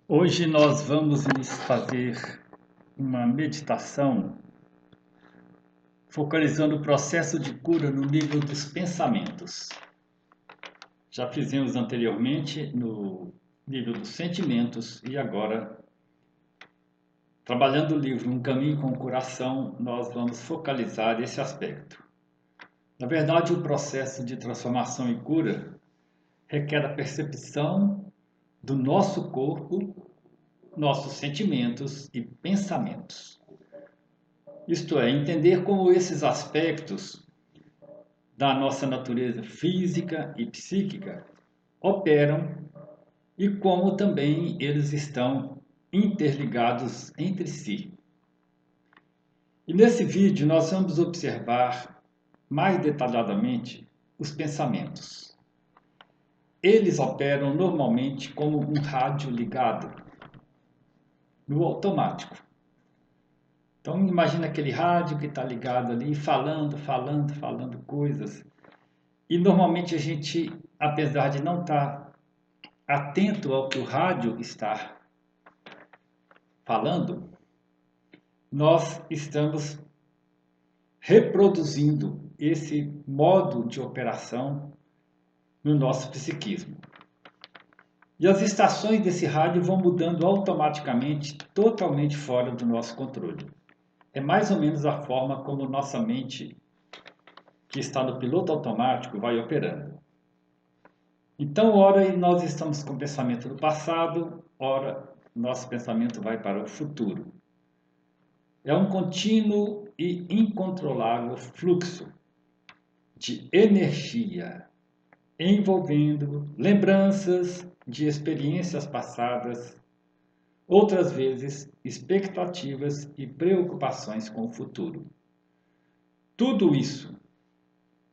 Hoje nós vamos fazer uma meditação focalizando o processo de cura no nível dos pensamentos. Já fizemos anteriormente no nível dos sentimentos e agora, trabalhando o livro Um Caminho com o Coração, nós vamos focalizar esse aspecto. Na verdade, o processo de transformação e cura requer a percepção do nosso corpo, nossos sentimentos e pensamentos. Isto é, entender como esses aspectos da nossa natureza física e psíquica operam e como também eles estão interligados entre si. E nesse vídeo nós vamos observar mais detalhadamente os pensamentos. Eles operam normalmente como um rádio ligado no automático. Então imagina aquele rádio que está ligado ali, falando coisas. E normalmente a gente, apesar de não estar atento ao que o rádio está falando, nós estamos reproduzindo esse modo de operação no nosso psiquismo. E as estações desse rádio vão mudando automaticamente, totalmente fora do nosso controle. É mais ou menos a forma como nossa mente, que está no piloto automático, vai operando. Então, ora nós estamos com o pensamento do passado, ora nosso pensamento vai para o futuro. É um contínuo e incontrolável fluxo de energia envolvendo lembranças de experiências passadas, outras vezes expectativas e preocupações com o futuro. Tudo isso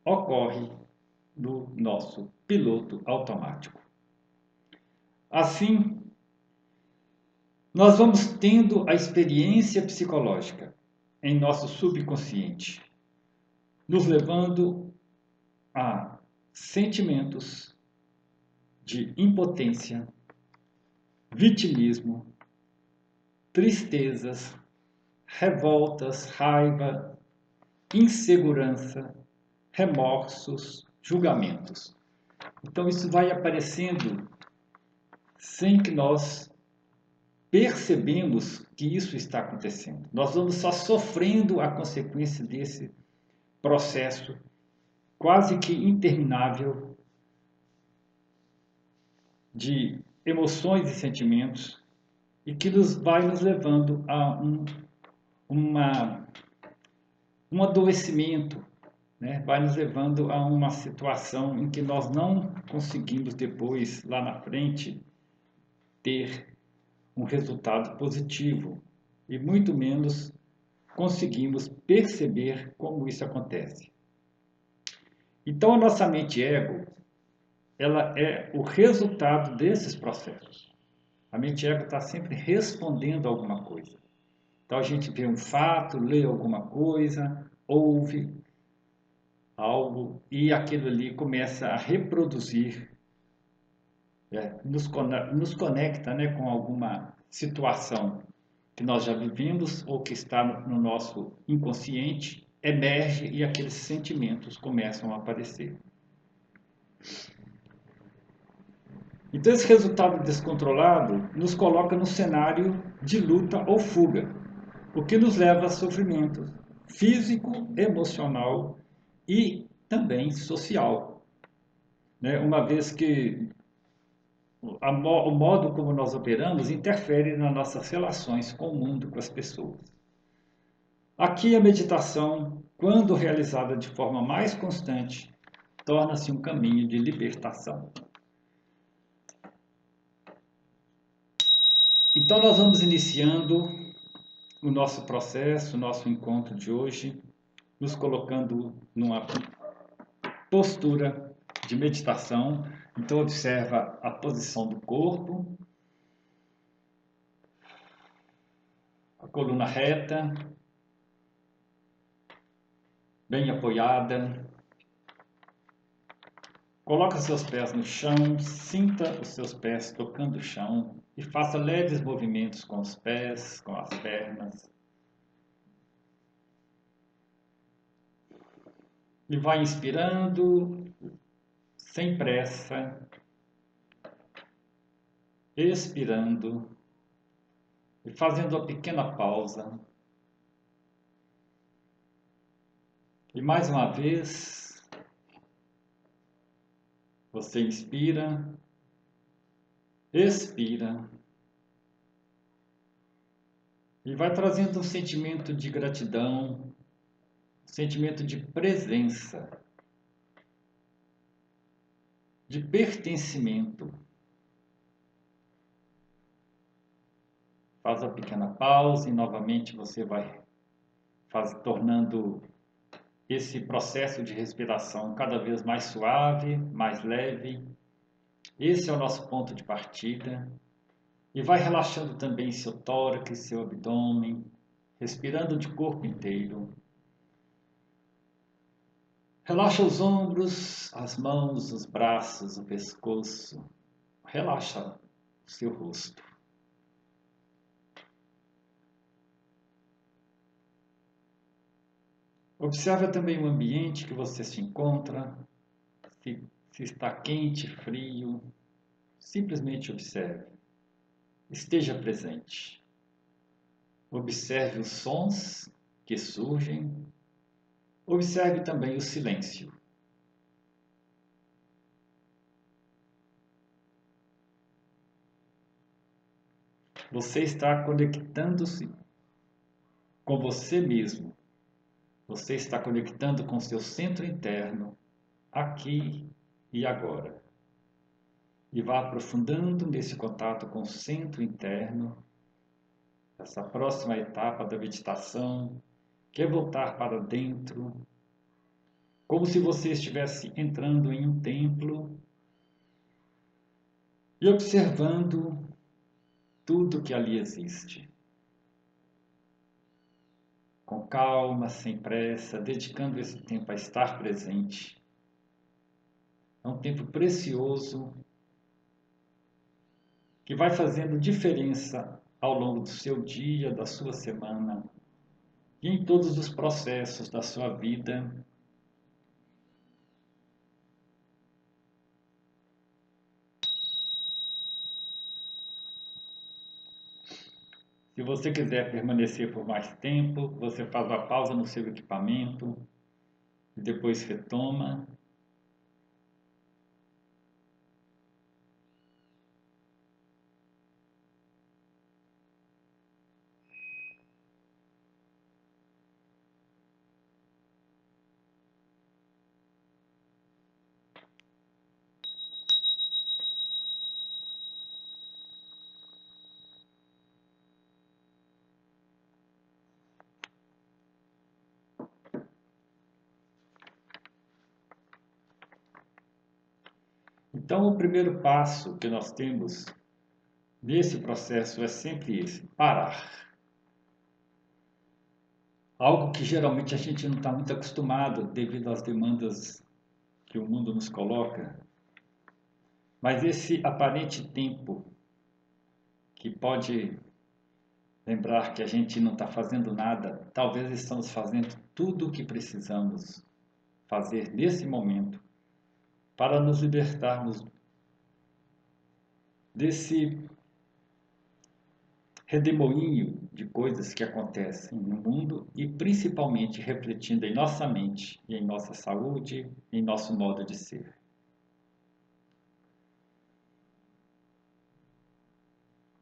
ocorre no nosso piloto automático. Assim, nós vamos tendo a experiência psicológica em nosso subconsciente, nos levando a sentimentos de impotência, vitimismo, tristezas, revoltas, raiva, insegurança, remorsos, julgamentos. Então isso vai aparecendo sem que nós percebemos que isso está acontecendo. Nós vamos só sofrendo a consequência desse processo quase que interminável de emoções e sentimentos e que vai nos levando a um adoecimento, né? Vai nos levando a uma situação em que nós não conseguimos depois, lá na frente, ter um resultado positivo e muito menos conseguimos perceber como isso acontece. Então a nossa mente ego, ela é o resultado desses processos. A mente ego está sempre respondendo a alguma coisa. Então a gente vê um fato, lê alguma coisa, ouve algo e aquilo ali começa a reproduzir, nos conecta, né, com alguma situação que nós já vivemos ou que está no nosso inconsciente, emerge e aqueles sentimentos começam a aparecer. Então esse resultado descontrolado nos coloca no cenário de luta ou fuga, o que nos leva a sofrimento físico, emocional e também social, né? Uma vez que o modo como nós operamos interfere nas nossas relações com o mundo, com as pessoas. Aqui a meditação, quando realizada de forma mais constante, torna-se um caminho de libertação. Então nós vamos iniciando o nosso processo, o nosso encontro de hoje, nos colocando numa postura de meditação. Então observa a posição do corpo, a coluna reta, bem apoiada, Coloque seus pés no chão, sinta os seus pés tocando o chão e faça leves movimentos com os pés, com as pernas. E vai inspirando, sem pressa, expirando e fazendo uma pequena pausa. E mais uma vez, você inspira, expira e vai trazendo um sentimento de gratidão, um sentimento de presença, de pertencimento. Faz a pequena pausa e novamente você vai tornando esse processo de respiração cada vez mais suave, mais leve. Esse é o nosso ponto de partida. E vai relaxando também seu tórax, seu abdômen, respirando de corpo inteiro. Relaxa os ombros, as mãos, os braços, o pescoço. Relaxa o seu rosto. Observe também o ambiente que você se encontra, se está quente, frio. Simplesmente observe. Esteja presente. Observe os sons que surgem. Observe também o silêncio. Você está conectando-se com você mesmo. Você está conectando com seu centro interno, aqui e agora. E vá aprofundando nesse contato com o centro interno, essa próxima etapa da meditação, que é voltar para dentro, como se você estivesse entrando em um templo e observando tudo que ali existe. Com calma, sem pressa, dedicando esse tempo a estar presente. É um tempo precioso que vai fazendo diferença ao longo do seu dia, da sua semana e em todos os processos da sua vida. Se você quiser permanecer por mais tempo, você faz a pausa no seu equipamento e depois retoma. Então, o primeiro passo que nós temos nesse processo é sempre esse: parar. Algo que geralmente a gente não está muito acostumado devido às demandas que o mundo nos coloca. Mas esse aparente tempo que pode lembrar que a gente não está fazendo nada, talvez estamos fazendo tudo o que precisamos fazer nesse momento para nos libertarmos desse redemoinho de coisas que acontecem no mundo e principalmente refletindo em nossa mente e em nossa saúde, em nosso modo de ser.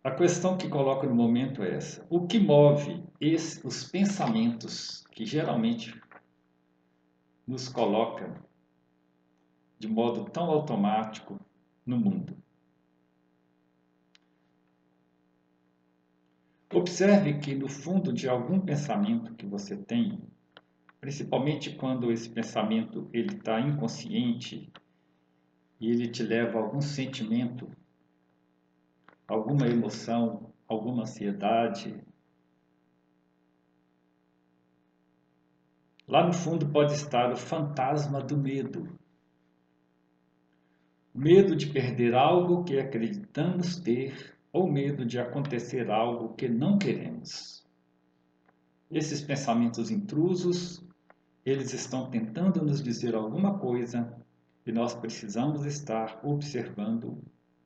A questão que coloco no momento é essa: o que move os pensamentos que geralmente nos colocam de modo tão automático no mundo? Observe que no fundo de algum pensamento que você tem, principalmente quando esse pensamento ele está inconsciente e ele te leva a algum sentimento, alguma emoção, alguma ansiedade, lá no fundo pode estar o fantasma do medo. medo de perder algo que acreditamos ter ou medo de acontecer algo que não queremos. Esses pensamentos intrusos, eles estão tentando nos dizer alguma coisa e nós precisamos estar observando,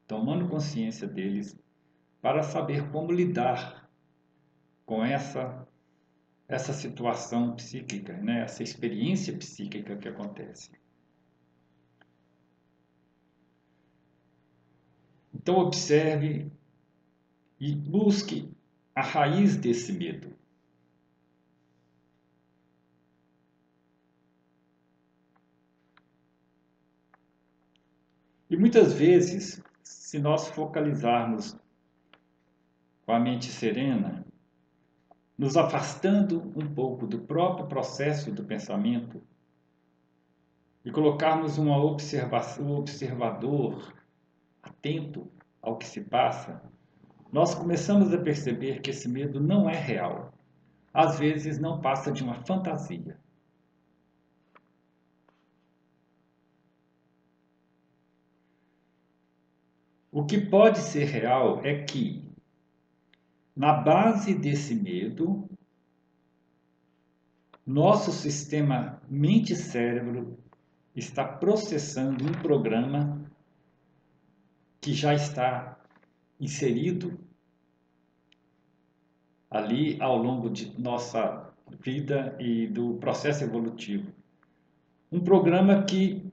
tomando consciência deles, para saber como lidar com essa situação psíquica, né? Essa experiência psíquica que acontece. Então observe e busque a raiz desse medo. E muitas vezes, se nós focalizarmos com a mente serena, nos afastando um pouco do próprio processo do pensamento e colocarmos um observador atento ao que se passa, nós começamos a perceber que esse medo não é real. Às vezes não passa de uma fantasia. O que pode ser real é que, na base desse medo, nosso sistema mente-cérebro está processando um programa que já está inserido ali ao longo de nossa vida e do processo evolutivo. Um programa que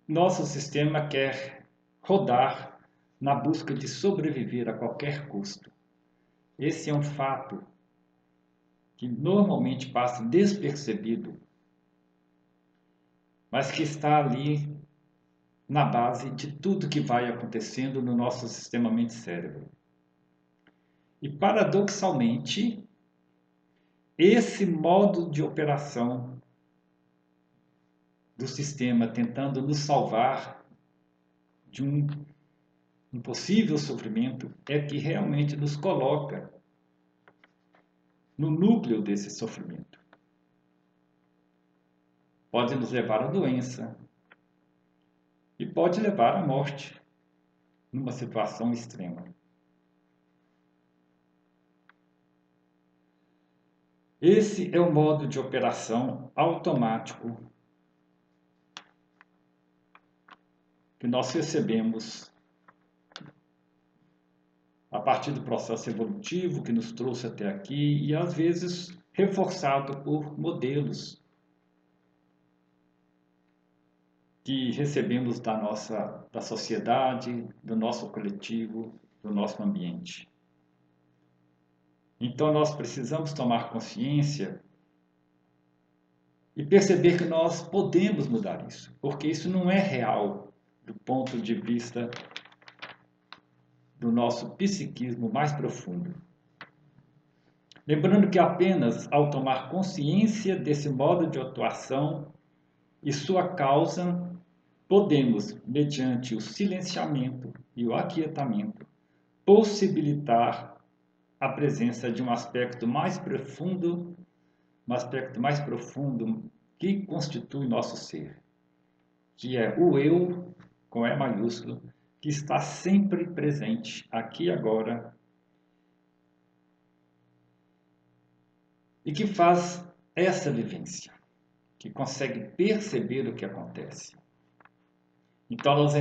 nosso sistema quer rodar na busca de sobreviver a qualquer custo. Esse é um fato que normalmente passa despercebido, mas que está ali na base de tudo que vai acontecendo no nosso sistema mente-cérebro. E paradoxalmente, esse modo de operação do sistema tentando nos salvar de um possível sofrimento é que realmente nos coloca no núcleo desse sofrimento. Pode nos levar à doença e pode levar à morte numa situação extrema. Esse é o modo de operação automático que nós recebemos a partir do processo evolutivo que nos trouxe até aqui e às vezes reforçado por modelos que recebemos da sociedade, do nosso coletivo, do nosso ambiente. Então nós precisamos tomar consciência e perceber que nós podemos mudar isso, porque isso não é real do ponto de vista do nosso psiquismo mais profundo. Lembrando que apenas ao tomar consciência desse modo de atuação e sua causa, podemos, mediante o silenciamento e o aquietamento, possibilitar a presença de um aspecto mais profundo que constitui nosso ser, que é o eu, com E maiúsculo, que está sempre presente, aqui e agora, e que faz essa vivência, que consegue perceber o que acontece. Então nós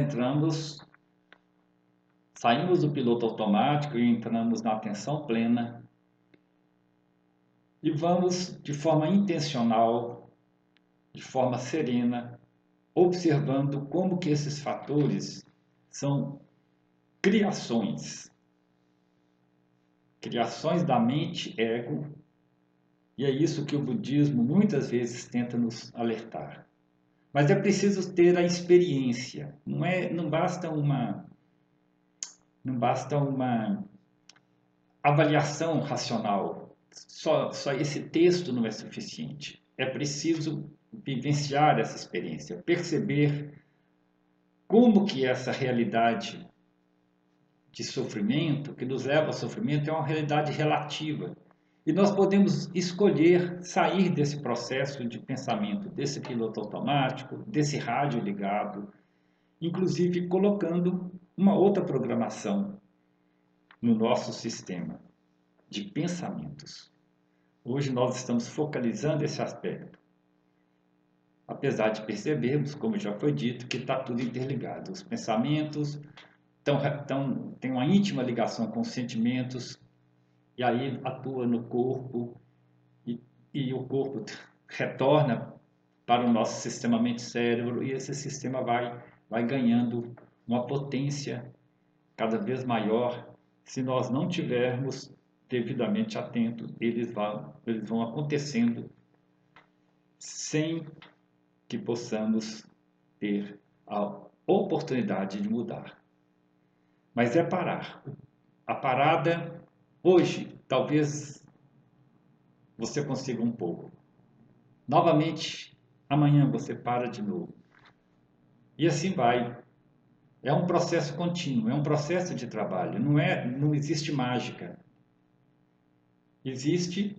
saímos do piloto automático e entramos na atenção plena e vamos de forma intencional, de forma serena, observando como que esses fatores são criações da mente, ego, e é isso que o budismo muitas vezes tenta nos alertar. Mas é preciso ter a experiência, não basta uma avaliação racional, só esse texto não é suficiente. É preciso vivenciar essa experiência, perceber como que essa realidade de sofrimento, que nos leva ao sofrimento, é uma realidade relativa. E nós podemos escolher sair desse processo de pensamento, desse piloto automático, desse rádio ligado, inclusive colocando uma outra programação no nosso sistema de pensamentos. Hoje nós estamos focalizando esse aspecto, apesar de percebermos, como já foi dito, que está tudo interligado. Os pensamentos têm uma íntima ligação com os sentimentos, e aí atua no corpo, e o corpo retorna para o nosso sistema mente-cérebro, e esse sistema vai ganhando uma potência cada vez maior. Se nós não tivermos devidamente atentos, eles vão acontecendo sem que possamos ter a oportunidade de mudar. Mas é parar. A parada, hoje, talvez você consiga um pouco. Novamente, amanhã você para de novo. E assim vai. É um processo contínuo, é um processo de trabalho, não existe mágica. Existe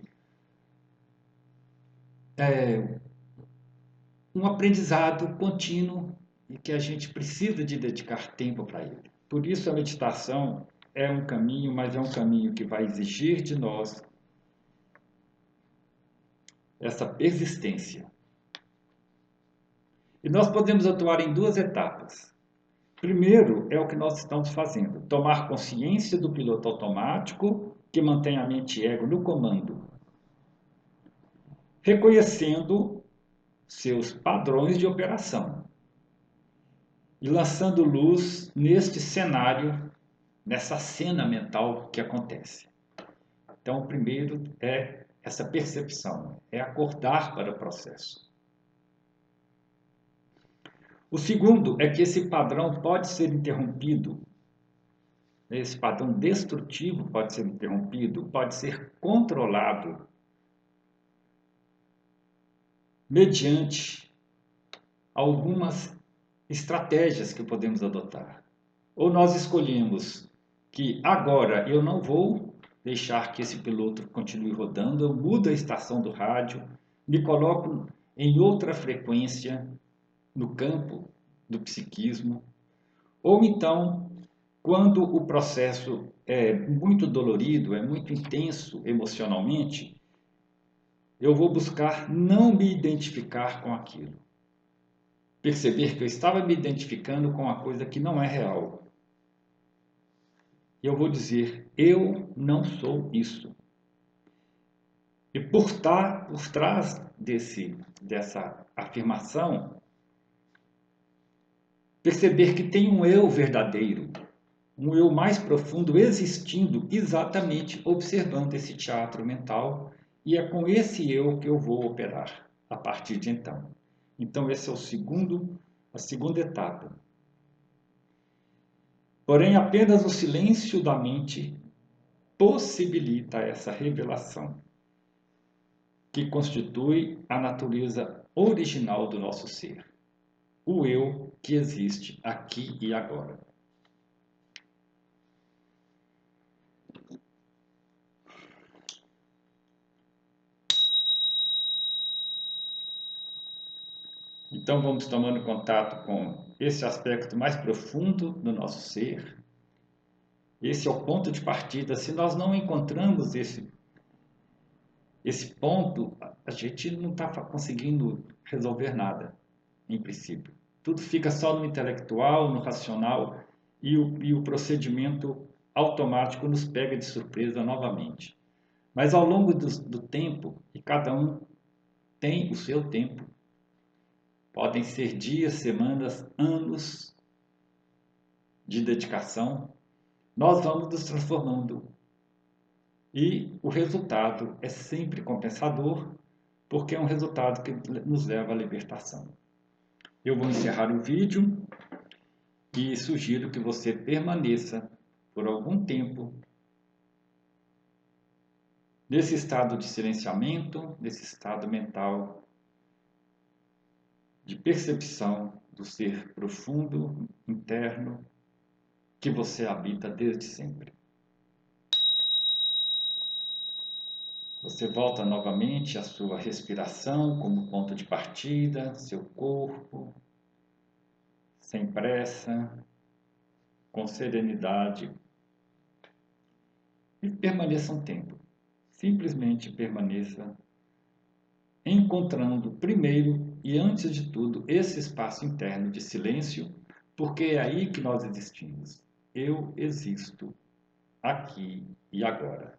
um aprendizado contínuo e que a gente precisa de dedicar tempo para ele. Por isso a meditação é um caminho, mas é um caminho que vai exigir de nós essa persistência. E nós podemos atuar em duas etapas. Primeiro é o que nós estamos fazendo, tomar consciência do piloto automático que mantém a mente e ego no comando, reconhecendo seus padrões de operação e lançando luz neste cenário, nessa cena mental que acontece. Então, o primeiro é essa percepção, é acordar para o processo. O segundo é que esse padrão pode ser interrompido, esse padrão destrutivo pode ser interrompido, pode ser controlado mediante algumas estratégias que podemos adotar. Ou nós escolhemos que agora eu não vou deixar que esse piloto continue rodando, eu mudo a estação do rádio, me coloco em outra frequência no campo do psiquismo. Ou então, quando o processo é muito dolorido, é muito intenso emocionalmente, eu vou buscar não me identificar com aquilo. Perceber que eu estava me identificando com uma coisa que não é real. Eu vou dizer, eu não sou isso. E por trás dessa afirmação, perceber que tem um eu verdadeiro, um eu mais profundo existindo exatamente observando esse teatro mental, e é com esse eu que eu vou operar a partir de então. Então esse é a segunda etapa. Porém, apenas o silêncio da mente possibilita essa revelação, que constitui a natureza original do nosso ser, o eu que existe aqui e agora. Então vamos tomando contato com esse aspecto mais profundo do nosso ser. Esse é o ponto de partida. Se nós não encontramos esse ponto, a gente não está conseguindo resolver nada, em princípio. Tudo fica só no intelectual, no racional, e o procedimento automático nos pega de surpresa novamente. Mas ao longo do tempo, e cada um tem o seu tempo, podem ser dias, semanas, anos de dedicação, nós vamos nos transformando. E o resultado é sempre compensador, porque é um resultado que nos leva à libertação. Eu vou encerrar o vídeo e sugiro que você permaneça por algum tempo nesse estado de silenciamento, nesse estado mental de percepção do ser profundo, interno, que você habita desde sempre. Você volta novamente à sua respiração como ponto de partida, seu corpo, sem pressa, com serenidade, e permaneça um tempo. Simplesmente permaneça encontrando primeiro e antes de tudo esse espaço interno de silêncio, porque é aí que nós existimos. Eu existo aqui e agora.